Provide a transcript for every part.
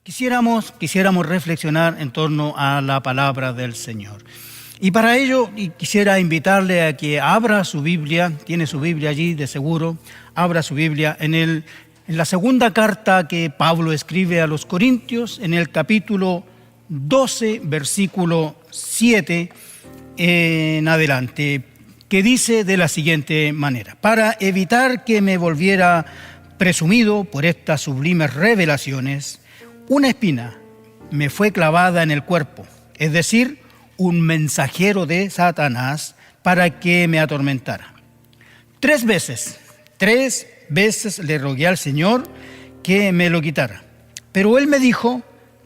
Quisiéramos reflexionar en torno a la palabra del Señor. Y para ello quisiera invitarle a que abra su Biblia, tiene su Biblia allí de seguro, abra su Biblia en la segunda carta que Pablo escribe a los Corintios, en el capítulo 12, versículo 7 en adelante, que dice de la siguiente manera: para evitar que me volviera presumido por estas sublimes revelaciones, una espina me fue clavada en el cuerpo, es decir, un mensajero de Satanás para que me atormentara. 3 veces le rogué al Señor que me lo quitara. Pero Él me dijo: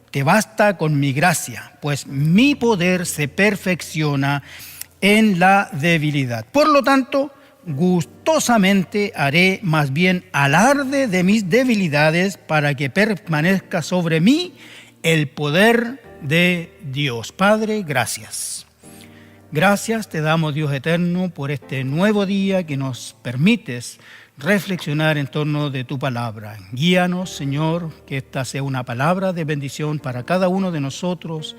te basta con mi gracia, pues mi poder se perfecciona en la debilidad. Por lo tanto, gustosamente haré más bien alarde de mis debilidades para que permanezca sobre mí el poder de Dios. Padre, gracias. Gracias te damos, Dios eterno, por este nuevo día que nos permites reflexionar en torno de tu palabra. Guíanos, Señor, que esta sea una palabra de bendición para cada uno de nosotros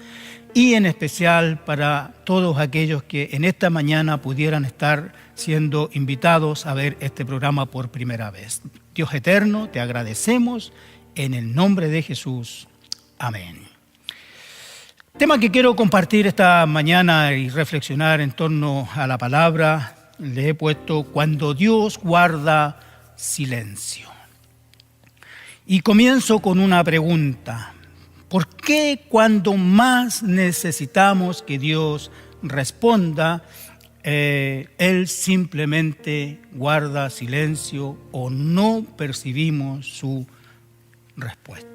y en especial para todos aquellos que en esta mañana pudieran estar siendo invitados a ver este programa por primera vez. Dios eterno, te agradecemos en el nombre de Jesús. Amén. Tema que quiero compartir esta mañana y reflexionar en torno a la palabra, le he puesto: cuando Dios guarda silencio. Y comienzo con una pregunta: ¿por qué cuando más necesitamos que Dios responda, Él simplemente guarda silencio o no percibimos su respuesta?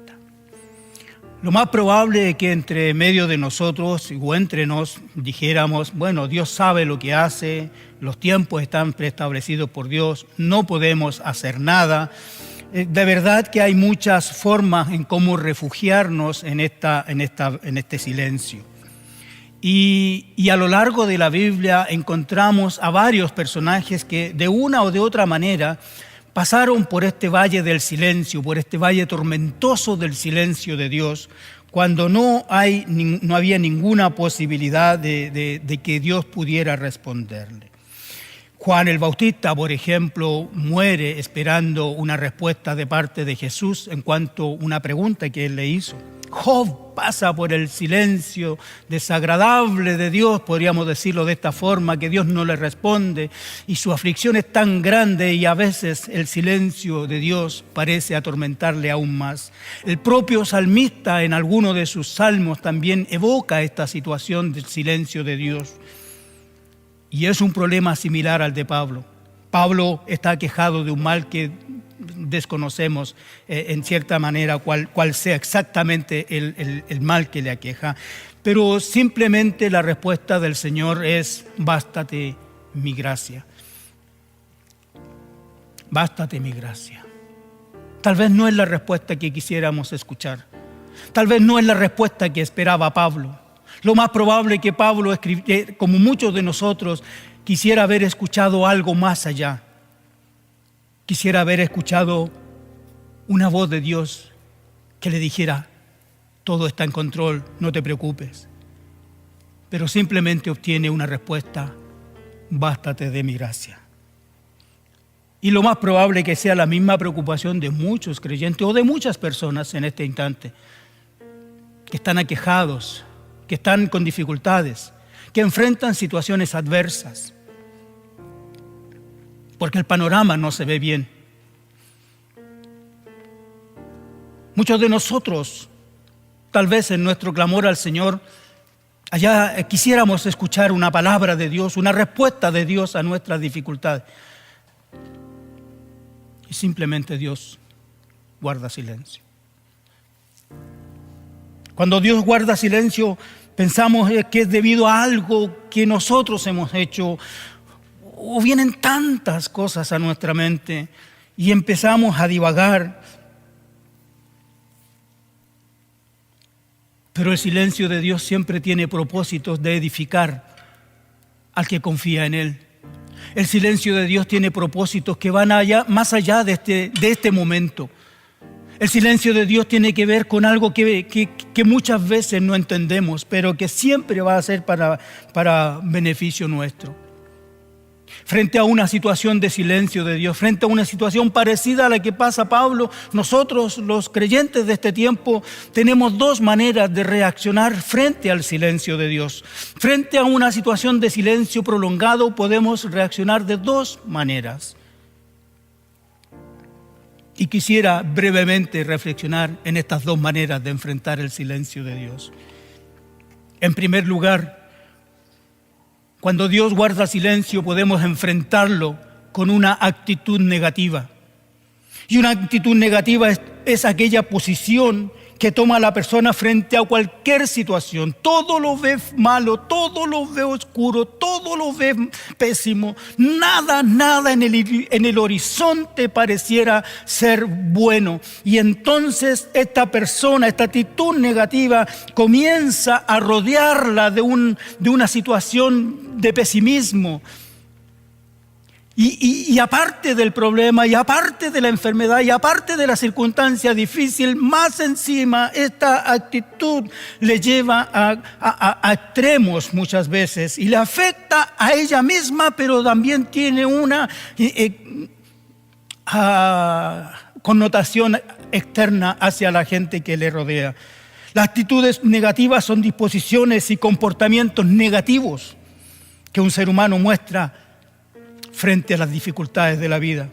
Lo más probable es que entre medio de nosotros o entre nos dijéramos: bueno, Dios sabe lo que hace, los tiempos están preestablecidos por Dios, no podemos hacer nada. De verdad que hay muchas formas en cómo refugiarnos en este silencio. Y a lo largo de la Biblia encontramos a varios personajes que de una o de otra manera pasaron por este valle del silencio, por este valle tormentoso del silencio de Dios, cuando no había ninguna posibilidad de que Dios pudiera responderle. Juan el Bautista, por ejemplo, muere esperando una respuesta de parte de Jesús en cuanto a una pregunta que él le hizo. Job pasa por el silencio desagradable de Dios, podríamos decirlo de esta forma, que Dios no le responde y su aflicción es tan grande y a veces el silencio de Dios parece atormentarle aún más. El propio salmista en alguno de sus salmos también evoca esta situación del silencio de Dios. Y es un problema similar al de Pablo. Pablo está aquejado de un mal que desconocemos en cierta manera cuál sea exactamente el mal que le aqueja. Pero simplemente la respuesta del Señor es: bástate mi gracia. Bástate mi gracia. Tal vez no es la respuesta que quisiéramos escuchar. Tal vez no es la respuesta que esperaba Pablo. Lo más probable es que Pablo, como muchos de nosotros, quisiera haber escuchado algo más allá. Quisiera haber escuchado una voz de Dios que le dijera: todo está en control, no te preocupes. Pero simplemente obtiene una respuesta: bástate de mi gracia. Y lo más probable es que sea la misma preocupación de muchos creyentes o de muchas personas en este instante, que están aquejados, que están con dificultades, que enfrentan situaciones adversas, porque el panorama no se ve bien. Muchos de nosotros, tal vez en nuestro clamor al Señor, allá quisiéramos escuchar una palabra de Dios, una respuesta de Dios a nuestras dificultades. Y simplemente Dios guarda silencio. Cuando Dios guarda silencio, pensamos que es debido a algo que nosotros hemos hecho, o vienen tantas cosas a nuestra mente y empezamos a divagar. Pero el silencio de Dios siempre tiene propósitos de edificar al que confía en Él. El silencio de Dios tiene propósitos que van más allá de este momento. El silencio de Dios tiene que ver con algo que muchas veces no entendemos, pero que siempre va a ser para beneficio nuestro. Frente a una situación de silencio de Dios, frente a una situación parecida a la que pasa Pablo, nosotros los creyentes de este tiempo tenemos dos maneras de reaccionar frente al silencio de Dios. Frente a una situación de silencio prolongado podemos reaccionar de dos maneras. Y quisiera brevemente reflexionar en estas dos maneras de enfrentar el silencio de Dios. En primer lugar, cuando Dios guarda silencio, podemos enfrentarlo con una actitud negativa. Y una actitud negativa es aquella posición que toma la persona frente a cualquier situación. Todo lo ve malo, todo lo ve oscuro, todo lo ve pésimo. Nada en el horizonte pareciera ser bueno. Y entonces esta persona, esta actitud negativa comienza a rodearla de una situación de pesimismo. Y aparte del problema, y aparte de la enfermedad, y aparte de la circunstancia difícil, más encima esta actitud le lleva a extremos muchas veces y le afecta a ella misma, pero también tiene una connotación externa hacia la gente que le rodea. Las actitudes negativas son disposiciones y comportamientos negativos que un ser humano muestra frente a las dificultades de la vida.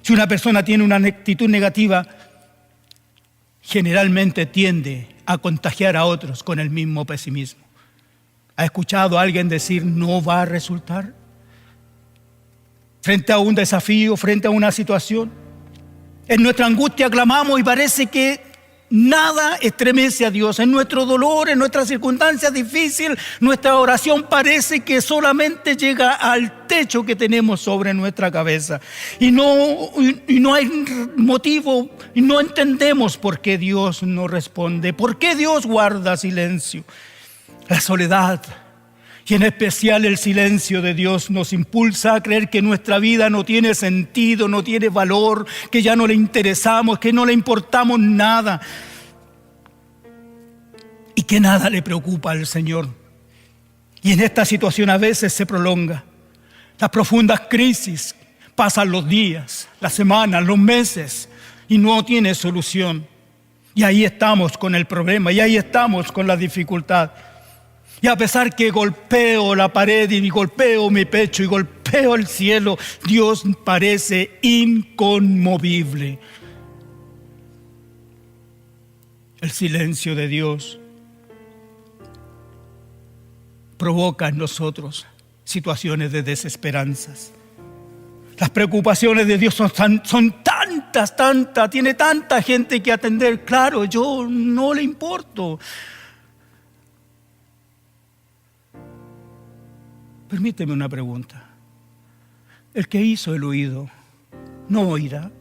Si una persona tiene una actitud negativa, generalmente tiende a contagiar a otros con el mismo pesimismo. ¿Ha escuchado a alguien decir no va a resultar? Frente a un desafío, frente a una situación, en nuestra angustia clamamos y parece que nada estremece a Dios. En nuestro dolor, en nuestras circunstancias difíciles, nuestra oración parece que solamente llega al techo que tenemos sobre nuestra cabeza. Y no hay motivo, y no entendemos por qué Dios no responde, por qué Dios guarda silencio. La soledad, y en especial el silencio de Dios, nos impulsa a creer que nuestra vida no tiene sentido, no tiene valor, que ya no le interesamos, que no le importamos nada y que nada le preocupa al Señor. Y en esta situación a veces se prolonga. Las profundas crisis, pasan los días, las semanas, los meses y no tiene solución. Y ahí estamos con el problema, y ahí estamos con la dificultad. Y a pesar que golpeo la pared y golpeo mi pecho y golpeo el cielo, Dios parece inconmovible. El silencio de Dios provoca en nosotros situaciones de desesperanzas. Las preocupaciones de Dios son tantas, tiene tanta gente que atender. Claro, yo no le importo. Permíteme una pregunta. El que hizo el oído, ¿no oirá?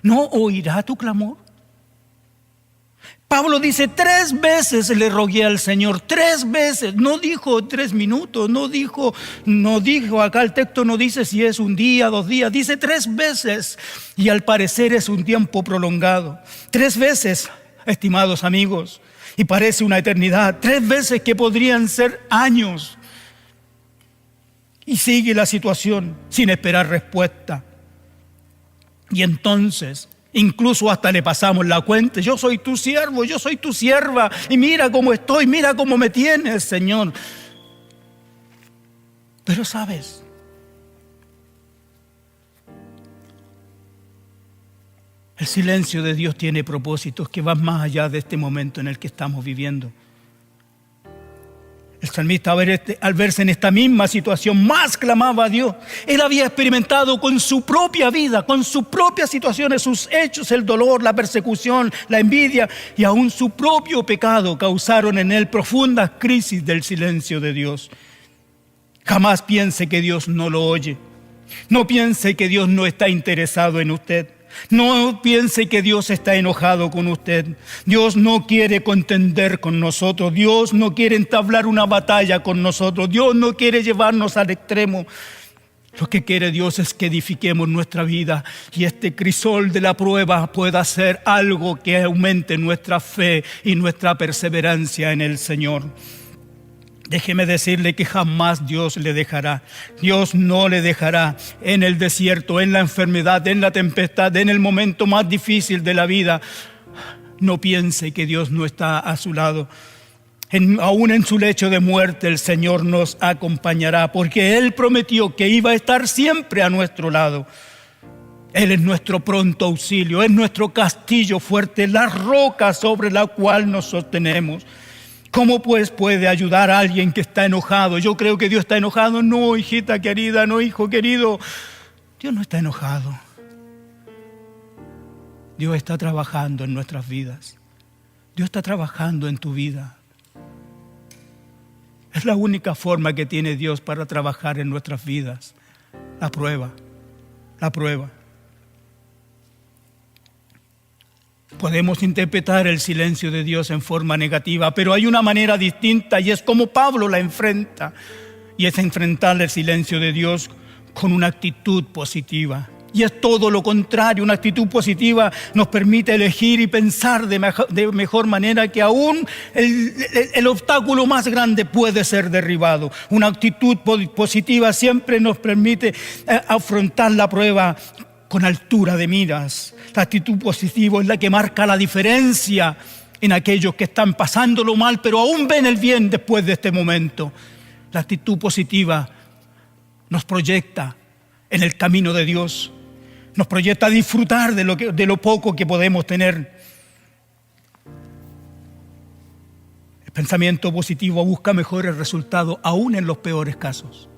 ¿No oirá tu clamor? Pablo dice 3 veces le rogué al Señor, 3 veces. No dijo 3 minutos, no dijo, acá el texto no dice si es un día, 2 días, dice 3 veces. Y al parecer es un tiempo prolongado. 3 veces, estimados amigos, y parece una eternidad. 3 veces que podrían ser años. Y sigue la situación sin esperar respuesta. Y entonces, incluso hasta le pasamos la cuenta. Yo soy tu siervo, yo soy tu sierva. Y mira cómo estoy, mira cómo me tienes, Señor. Pero sabes, el silencio de Dios tiene propósitos que van más allá de este momento en el que estamos viviendo. El salmista, al verse en esta misma situación, más clamaba a Dios. Él había experimentado con su propia vida, con sus propias situaciones, sus hechos, el dolor, la persecución, la envidia y aún su propio pecado causaron en él profundas crisis del silencio de Dios. Jamás piense que Dios no lo oye. No piense que Dios no está interesado en usted. No piense que Dios está enojado con usted. Dios no quiere contender con nosotros. Dios no quiere entablar una batalla con nosotros. Dios no quiere llevarnos al extremo. Lo que quiere Dios es que edifiquemos nuestra vida y este crisol de la prueba pueda ser algo que aumente nuestra fe y nuestra perseverancia en el Señor. Déjeme decirle que jamás Dios le dejará. Dios no le dejará en el desierto, en la enfermedad, en la tempestad, en el momento más difícil de la vida. No piense que Dios no está a su lado. Aún en su lecho de muerte el Señor nos acompañará, porque Él prometió que iba a estar siempre a nuestro lado. Él es nuestro pronto auxilio, es nuestro castillo fuerte, la roca sobre la cual nos sostenemos. ¿Cómo pues puede ayudar a alguien que está enojado? Yo creo que Dios está enojado. No, hijita querida, no, hijo querido. Dios no está enojado. Dios está trabajando en nuestras vidas. Dios está trabajando en tu vida. Es la única forma que tiene Dios para trabajar en nuestras vidas. La prueba. Podemos interpretar el silencio de Dios en forma negativa, pero hay una manera distinta y es como Pablo la enfrenta. Y es enfrentar el silencio de Dios con una actitud positiva. Y es todo lo contrario, una actitud positiva nos permite elegir y pensar de mejor manera que aún el obstáculo más grande puede ser derribado. Una actitud positiva siempre nos permite afrontar la prueba con altura de miras. La actitud positiva es la que marca la diferencia en aquellos que están pasándolo mal, pero aún ven el bien después de este momento. La actitud positiva nos proyecta en el camino de Dios. Nos proyecta a disfrutar de lo poco que podemos tener. El pensamiento positivo busca mejores resultados, aún en los peores casos.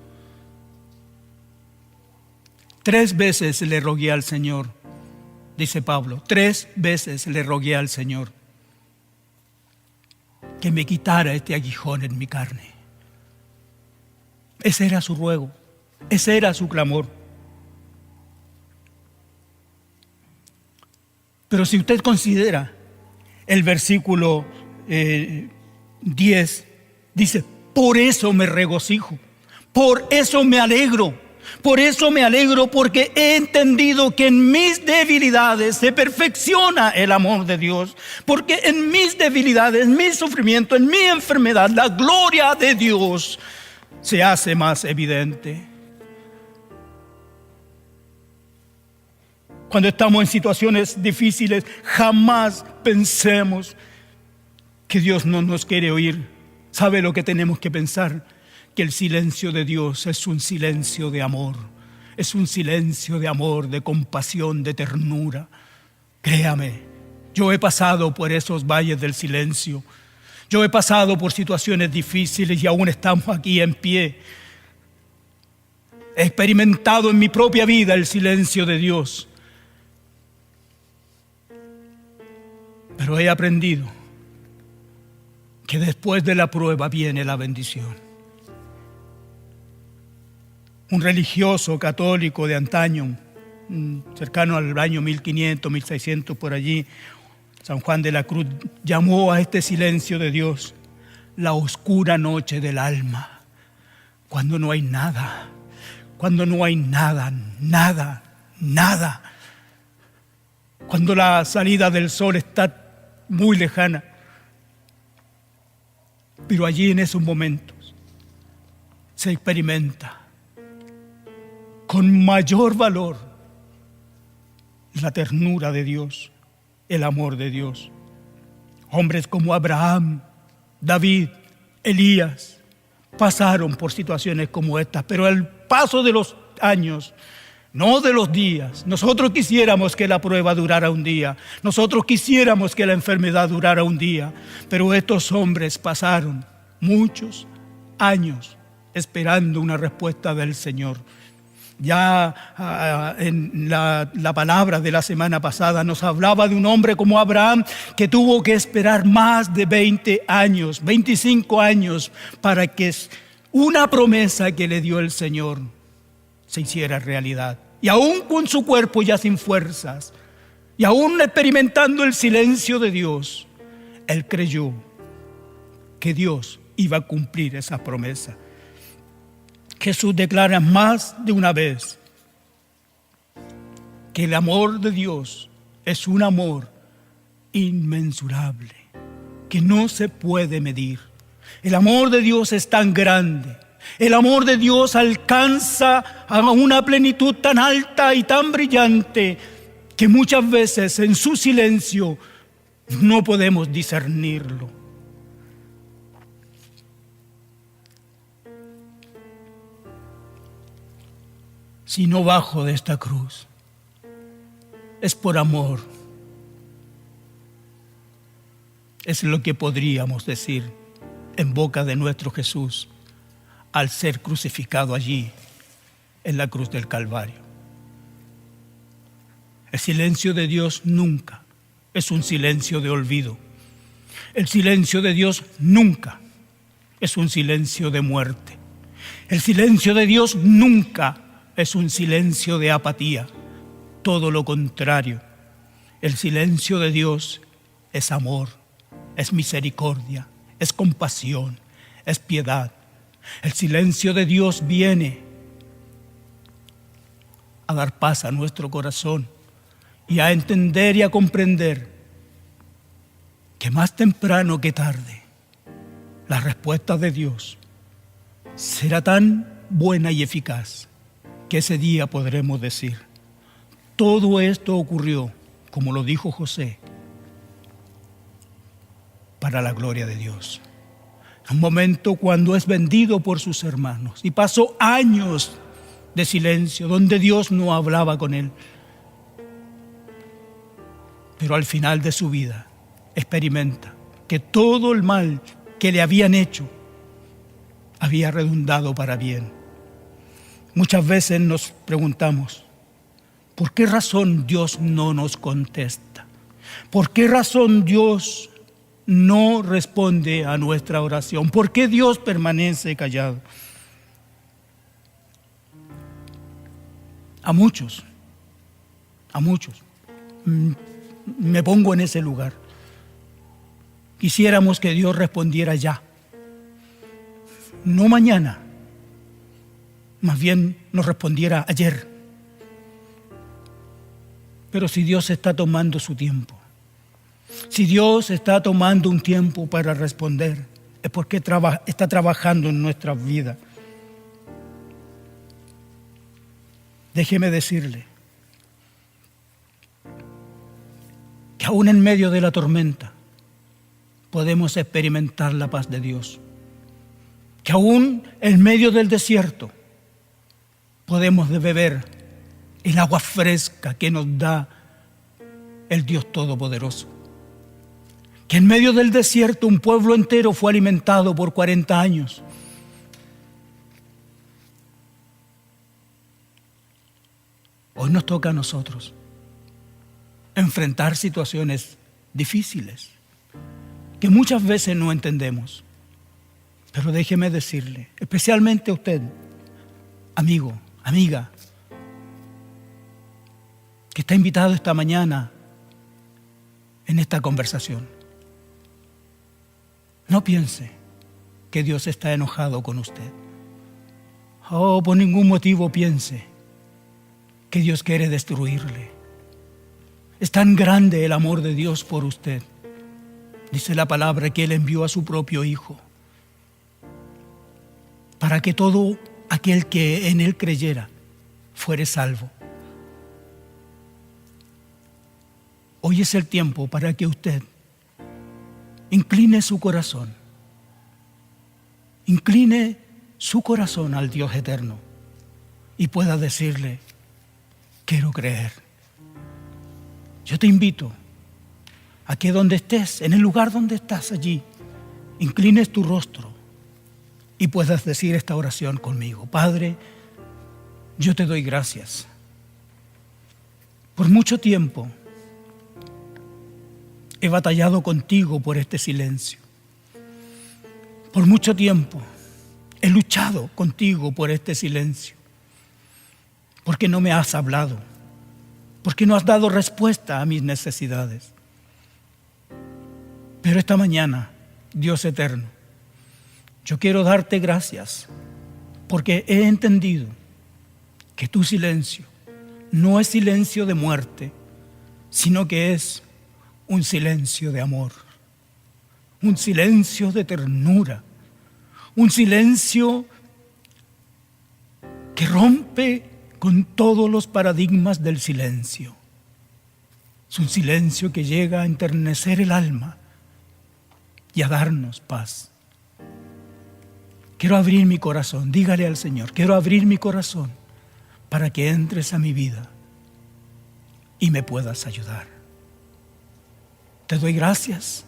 3 veces le rogué al Señor, dice Pablo. 3 veces le rogué al Señor que me quitara este aguijón en mi carne. Ese era su ruego, ese era su clamor. Pero si usted considera el versículo 10, dice, por eso me regocijo, por eso me alegro porque he entendido que en mis debilidades se perfecciona el amor de Dios, porque en mis debilidades, en mi sufrimiento, en mi enfermedad, la gloria de Dios se hace más evidente. Cuando estamos en situaciones difíciles, jamás pensemos que Dios no nos quiere oír. ¿Sabe lo que tenemos que pensar? Que el silencio de Dios es un silencio de amor. Es un silencio de amor, de compasión, de ternura. Créame, yo he pasado por esos valles del silencio. Yo he pasado por situaciones difíciles y aún estamos aquí en pie. He experimentado en mi propia vida el silencio de Dios. Pero he aprendido que después de la prueba viene la bendición. Un religioso católico de antaño, cercano al año 1500, 1600 por allí, San Juan de la Cruz, llamó a este silencio de Dios la oscura noche del alma, cuando no hay nada, nada. Cuando la salida del sol está muy lejana. Pero allí en esos momentos se experimenta con mayor valor la ternura de Dios, el amor de Dios. Hombres como Abraham, David, Elías pasaron por situaciones como estas, pero al paso de los años, no de los días. Nosotros quisiéramos que la prueba durara un día. Nosotros quisiéramos que la enfermedad durara un día. Pero estos hombres pasaron muchos años esperando una respuesta del Señor. Ya en la palabra de la semana pasada nos hablaba de un hombre como Abraham que tuvo que esperar más de 20 años, 25 años para que una promesa que le dio el Señor se hiciera realidad. Y aún con su cuerpo ya sin fuerzas, y aún experimentando el silencio de Dios, él creyó que Dios iba a cumplir esa promesa. Jesús declara más de una vez que el amor de Dios es un amor inmensurable, que no se puede medir. El amor de Dios es tan grande. El amor de Dios alcanza a una plenitud tan alta y tan brillante que muchas veces en su silencio no podemos discernirlo. Si no bajo de esta cruz, es por amor. Es lo que podríamos decir en boca de nuestro Jesús al ser crucificado allí en la cruz del Calvario. El silencio de Dios nunca es un silencio de olvido. El silencio de Dios nunca es un silencio de muerte. El silencio de Dios nunca es un silencio de apatía. Todo lo contrario. El silencio de Dios es amor, es misericordia, es compasión, es piedad. El silencio de Dios viene a dar paz a nuestro corazón y a entender y a comprender que más temprano que tarde la respuesta de Dios será tan buena y eficaz que ese día podremos decir: todo esto ocurrió, como lo dijo José, para la gloria de Dios. Un momento cuando es vendido por sus hermanos y pasó años de silencio donde Dios no hablaba con él. Pero al final de su vida experimenta que todo el mal que le habían hecho había redundado para bien. Muchas veces nos preguntamos, ¿por qué razón Dios no nos contesta? ¿Por qué razón Dios no responde a nuestra oración? ¿Por qué Dios permanece callado? A muchos, me pongo en ese lugar. Quisiéramos que Dios respondiera ya, no mañana, más bien nos respondiera ayer. Pero si Dios está tomando su tiempo, si Dios está tomando un tiempo para responder, es porque está trabajando en nuestras vidas. Déjeme decirle que aún en medio de la tormenta podemos experimentar la paz de Dios. Que aún en medio del desierto podemos beber el agua fresca que nos da el Dios Todopoderoso. Que en medio del desierto un pueblo entero fue alimentado por 40 años. Hoy nos toca a nosotros enfrentar situaciones difíciles que muchas veces no entendemos. Pero déjeme decirle, especialmente a usted, amigo, amiga, que está invitado esta mañana en esta conversación. No piense que Dios está enojado con usted. Por ningún motivo piense que Dios quiere destruirle. Es tan grande el amor de Dios por usted. Dice la palabra que Él envió a su propio Hijo para que todo aquel que en Él creyera fuere salvo. Hoy es el tiempo para que usted incline su corazón. Incline su corazón al Dios eterno y pueda decirle: quiero creer. Yo te invito a que donde estés, en el lugar donde estás allí, inclines tu rostro y puedas decir esta oración conmigo. Padre, yo te doy gracias. Por mucho tiempo he batallado contigo por este silencio. Por mucho tiempo he luchado contigo por este silencio. Porque no me has hablado. Porque no has dado respuesta a mis necesidades. Pero esta mañana, Dios eterno, yo quiero darte gracias porque he entendido que tu silencio no es silencio de muerte, sino que es un silencio de amor, un silencio de ternura, un silencio que rompe con todos los paradigmas del silencio. Es un silencio que llega a enternecer el alma y a darnos paz. Quiero abrir mi corazón, dígale al Señor, quiero abrir mi corazón para que entres a mi vida y me puedas ayudar. Te doy gracias,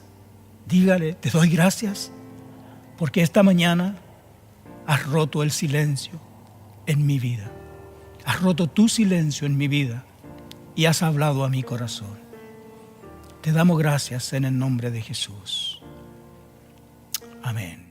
dígale, te doy gracias, porque esta mañana has roto el silencio en mi vida. Has roto tu silencio en mi vida y has hablado a mi corazón. Te damos gracias en el nombre de Jesús. Amén.